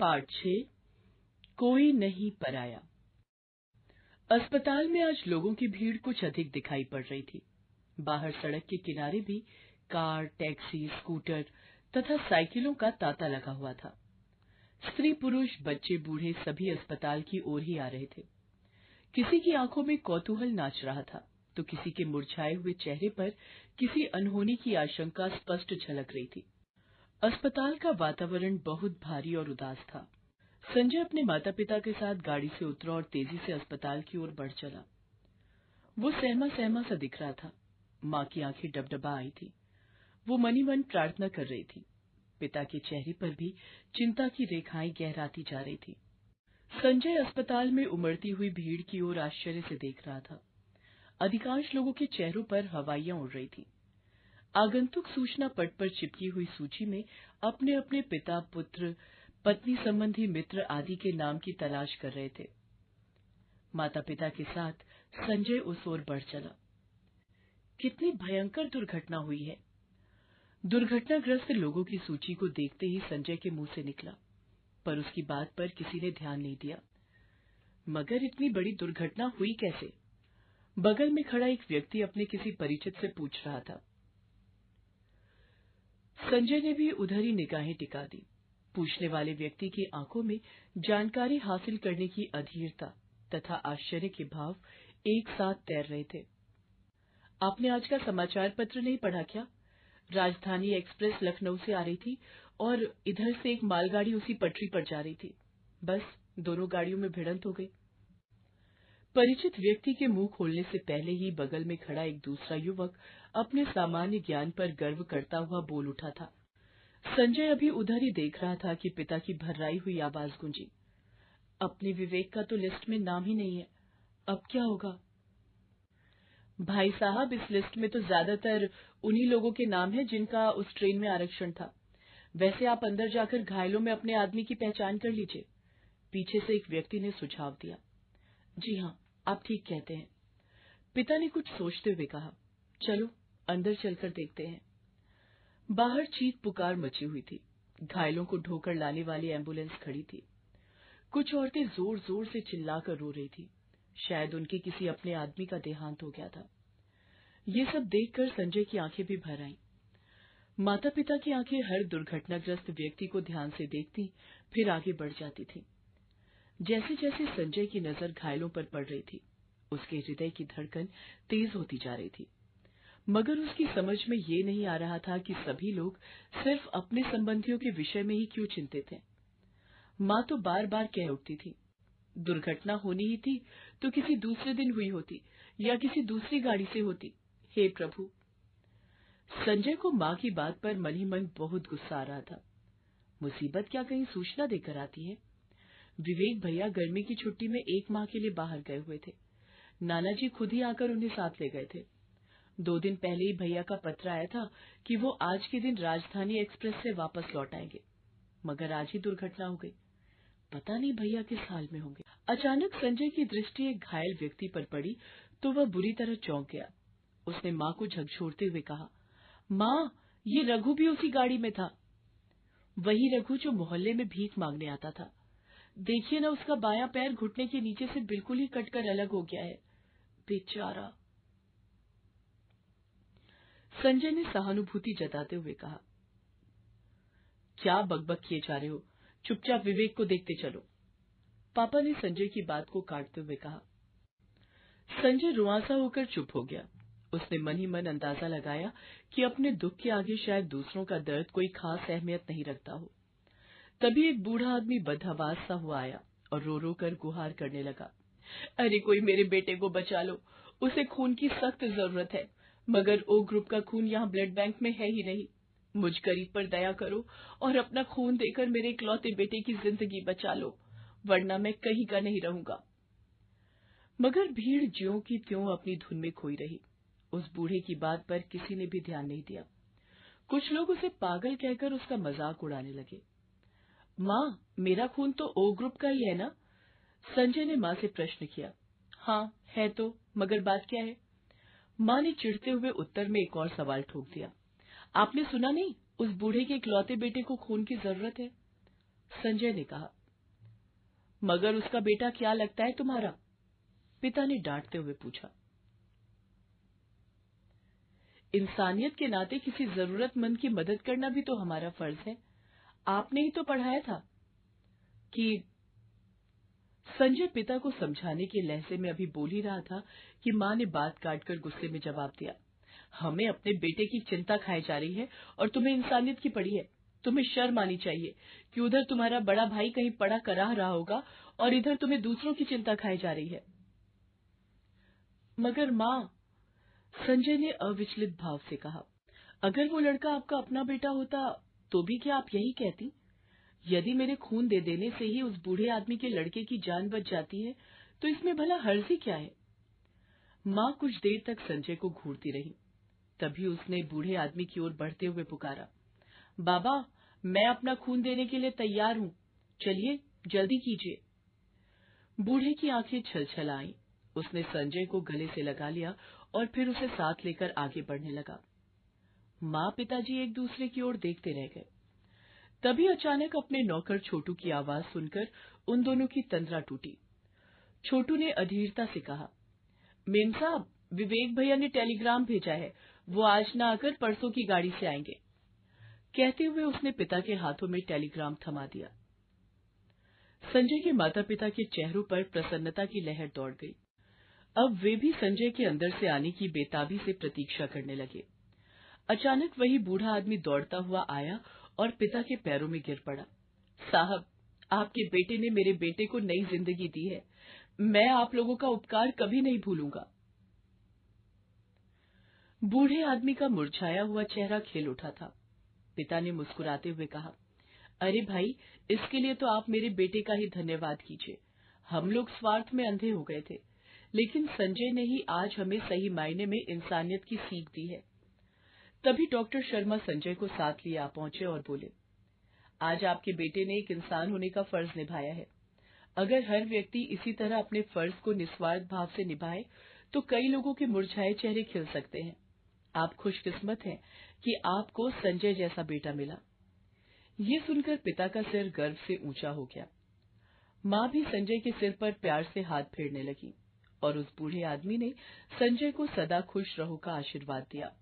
Part 6 कोई नहीं पराया। अस्पताल में आज लोगों की भीड़ कुछ अधिक दिखाई पड़ रही थी। बाहर सड़क के किनारे भी कार, टैक्सी, स्कूटर तथा साइकिलों का तांता लगा हुआ था। स्त्री, पुरुष, बच्चे, बूढ़े सभी अस्पताल की ओर ही आ रहे थे। किसी की आंखों में कौतूहल नाच रहा था, तो किसी के मुरझाए हुए चेहरे पर किसी अनहोनी की आशंका स्पष्ट झलक रही थी। अस्पताल का वातावरण बहुत भारी और उदास था। संजय अपने माता पिता के साथ गाड़ी से उतरा और तेजी से अस्पताल की ओर बढ़ चला। वो सहमा सहमा सा दिख रहा था। माँ की आंखें डबडबा आई थी। वो मनी मन प्रार्थना कर रही थी। पिता के चेहरे पर भी चिंता की रेखाएं गहराती जा रही थी। संजय अस्पताल में उमड़ती हुई भीड़ की ओर आश्चर्य से देख रहा था। अधिकांश लोगों के चेहरों पर हवाइयां उड़ रही थी। आगंतुक सूचना पट पर चिपकी हुई सूची में अपने अपने पिता, पुत्र, पत्नी संबंधी मित्र आदि के नाम की तलाश कर रहे थे। माता पिता के साथ संजय उस ओर बढ़ चला। कितनी भयंकर दुर्घटना हुई है। दुर्घटनाग्रस्त लोगों की सूची को देखते ही संजय के मुंह से निकला, पर उसकी बात पर किसी ने ध्यान नहीं दिया। मगर इतनी बड़ी दुर्घटना हुई कैसे? बगल में खड़ा एक व्यक्ति अपने किसी परिचित से पूछ रहा था। संजय ने भी उधर ही निगाहें टिका दी। पूछने वाले व्यक्ति की आंखों में जानकारी हासिल करने की अधीरता तथा आश्चर्य के भाव एक साथ तैर रहे थे। आपने आज का समाचार पत्र नहीं पढ़ा क्या? राजधानी एक्सप्रेस लखनऊ से आ रही थी और इधर से एक मालगाड़ी उसी पटरी पर जा रही थी। बस दोनों गाड़ियों में भिड़ंत हो गई। परिचित व्यक्ति के मुंह खोलने से पहले ही बगल में खड़ा एक दूसरा युवक अपने सामान्य ज्ञान पर गर्व करता हुआ बोल उठा था। संजय अभी उधर ही देख रहा था कि पिता की भर्राई हुई आवाज गूंजी। अपने विवेक का तो लिस्ट में नाम ही नहीं है, अब क्या होगा? भाई साहब, इस लिस्ट में तो ज्यादातर उन्हीं लोगों के नाम हैं जिनका उस ट्रेन में आरक्षण था। वैसे आप अंदर जाकर घायलों में अपने आदमी की पहचान कर लीजिए, पीछे से एक व्यक्ति ने सुझाव दिया। जी हाँ, आप ठीक कहते हैं, पिता ने कुछ सोचते हुए कहा। चलो अंदर चलकर देखते हैं। बाहर चीख पुकार मची हुई थी। घायलों को ढोकर लाने वाली एम्बुलेंस खड़ी थी। कुछ औरतें जोर जोर से चिल्लाकर रो रही थी। शायद उनके किसी अपने आदमी का देहांत हो गया था। ये सब देखकर संजय की आंखें भी भर आईं। माता पिता की आंखें हर दुर्घटनाग्रस्त व्यक्ति को ध्यान से देखती, फिर आगे बढ़ जाती थी। जैसे जैसे संजय की नजर घायलों पर पड़ रही थी, उसके हृदय की धड़कन तेज होती जा रही थी। मगर उसकी समझ में ये नहीं आ रहा था कि सभी लोग सिर्फ अपने संबंधियों के विषय में ही क्यों चिंतित हैं। माँ तो बार बार कह उठती थी, दुर्घटना होनी ही थी तो किसी दूसरे दिन हुई होती या किसी दूसरी गाड़ी से होती। हे प्रभु! संजय को माँ की बात पर मन ही मन बहुत गुस्सा आ रहा था। मुसीबत क्या कहीं सूचना देकर आती है? विवेक भैया गर्मी की छुट्टी में 1 माह के लिए बाहर गए हुए थे। नाना जी खुद ही आकर उन्हें साथ ले गए थे। 2 दिन पहले ही भैया का पत्र आया था कि वो आज के दिन राजधानी एक्सप्रेस से वापस लौट आएंगे, मगर आज ही दुर्घटना हो गई। पता नहीं भैया किस हाल में होंगे। अचानक संजय की दृष्टि एक घायल व्यक्ति पर पड़ी तो वह बुरी तरह चौंक गया। उसने माँ को झकझोरते हुए कहा, माँ, ये रघु भी उसी गाड़ी में था। वही रघु जो मोहल्ले में भीख मांगने आता था। देखिए ना, उसका बायां पैर घुटने के नीचे से बिल्कुल ही कटकर अलग हो गया है, बेचारा। संजय ने सहानुभूति जताते हुए कहा, क्या बकबक किए जा रहे हो? चुपचाप विवेक को देखते चलो। पापा ने संजय की बात को काटते हुए कहा। संजय रुआंसा होकर चुप हो गया। उसने मन ही मन अंदाजा लगाया कि अपने दुख के आगे शायद दूसरों का दर्द कोई खास अहमियत नहीं रखता हो। तभी एक बूढ़ा आदमी बदहवास सा हुआ आया और रो रो कर गुहार करने लगा। अरे कोई मेरे बेटे को बचा लो, उसे खून की सख्त जरूरत है, मगर ओ ग्रुप का खून यहाँ ब्लड बैंक में है ही नहीं। मुझ गरीब पर दया करो और अपना खून देकर मेरे इकलौते बेटे की जिंदगी बचा लो, वरना मैं कहीं का नहीं रहूंगा। मगर भीड़ ज्यों की त्यों अपनी धुन में खोई रही। उस बूढ़े की बात पर किसी ने भी ध्यान नहीं दिया। कुछ लोग उसे पागल कहकर उसका मजाक उड़ाने लगे। माँ, मेरा खून तो ओ ग्रुप का ही है ना? संजय ने माँ से प्रश्न किया। हाँ है तो, मगर बात क्या है? माँ ने चिढ़ते हुए उत्तर में एक और सवाल ठोक दिया। आपने सुना नहीं, उस बूढ़े के इकलौते बेटे को खून की जरूरत है। संजय ने कहा। मगर उसका बेटा क्या लगता है तुम्हारा? पिता ने डांटते हुए पूछा। इंसानियत के नाते किसी जरूरतमंद की मदद करना भी तो हमारा फर्ज है। आपने ही तो पढ़ाया था कि। संजय पिता को समझाने के लहजे में अभी बोल ही रहा था कि मां ने बात काटकर गुस्से में जवाब दिया। हमें अपने बेटे की चिंता खाई जा रही है और तुम्हें इंसानियत की पड़ी है। तुम्हें शर्म आनी चाहिए कि उधर तुम्हारा बड़ा भाई कहीं पढ़ा कराह रहा होगा और इधर तुम्हें दूसरों की चिंता खाई जा रही है। मगर मां, संजय ने अविचलित भाव से कहा, अगर वो लड़का आपका अपना बेटा होता तो भी क्या आप यही कहती? यदि मेरे खून दे देने से ही उस बूढ़े आदमी के लड़के की जान बच जाती है तो इसमें भला हर्ज ही क्या है? मां कुछ देर तक संजय को घूरती रही। तभी उसने बूढ़े आदमी की ओर बढ़ते हुए पुकारा, बाबा, मैं अपना खून देने के लिए तैयार हूँ। चलिए, जल्दी कीजिए। बूढ़े की आंखें छलछल आईं। उसने संजय को गले से लगा लिया और फिर उसे साथ लेकर आगे बढ़ने लगा। मां पिताजी एक दूसरे की ओर देखते रह गए। तभी अचानक अपने नौकर छोटू की आवाज सुनकर उन दोनों की तंद्रा टूटी। छोटू ने अधीरता से कहा, मेम साहब, विवेक भैया ने टेलीग्राम भेजा है। वो आज ना आकर परसों की गाड़ी से आएंगे। कहते हुए उसने पिता के हाथों में टेलीग्राम थमा दिया। संजय के माता पिता के चेहरों पर प्रसन्नता की लहर दौड़ गई। अब वे भी संजय के अंदर से आने की बेताबी से प्रतीक्षा करने लगे। अचानक वही बूढ़ा आदमी दौड़ता हुआ आया और पिता के पैरों में गिर पड़ा। साहब, आपके बेटे ने मेरे बेटे को नई जिंदगी दी है। मैं आप लोगों का उपकार कभी नहीं भूलूंगा। बूढ़े आदमी का मुरझाया हुआ चेहरा खिल उठा था। पिता ने मुस्कुराते हुए कहा, अरे भाई, इसके लिए तो आप मेरे बेटे का ही धन्यवाद कीजिए। हम लोग स्वार्थ में अंधे हो गए थे, लेकिन संजय ने ही आज हमें सही मायने में इंसानियत की सीख दी है। तभी डॉक्टर शर्मा संजय को साथ लिए आ पहुंचे और बोले, आज आपके बेटे ने एक इंसान होने का फर्ज निभाया है। अगर हर व्यक्ति इसी तरह अपने फर्ज को निस्वार्थ भाव से निभाए तो कई लोगों के मुरझाए चेहरे खिल सकते हैं। आप खुशकिस्मत हैं कि आपको संजय जैसा बेटा मिला। ये सुनकर पिता का सिर गर्व से ऊंचा हो गया। मां भी संजय के सिर पर प्यार से हाथ फेरने लगी और उस बूढ़े आदमी ने संजय को सदा खुश रहो का आशीर्वाद दिया।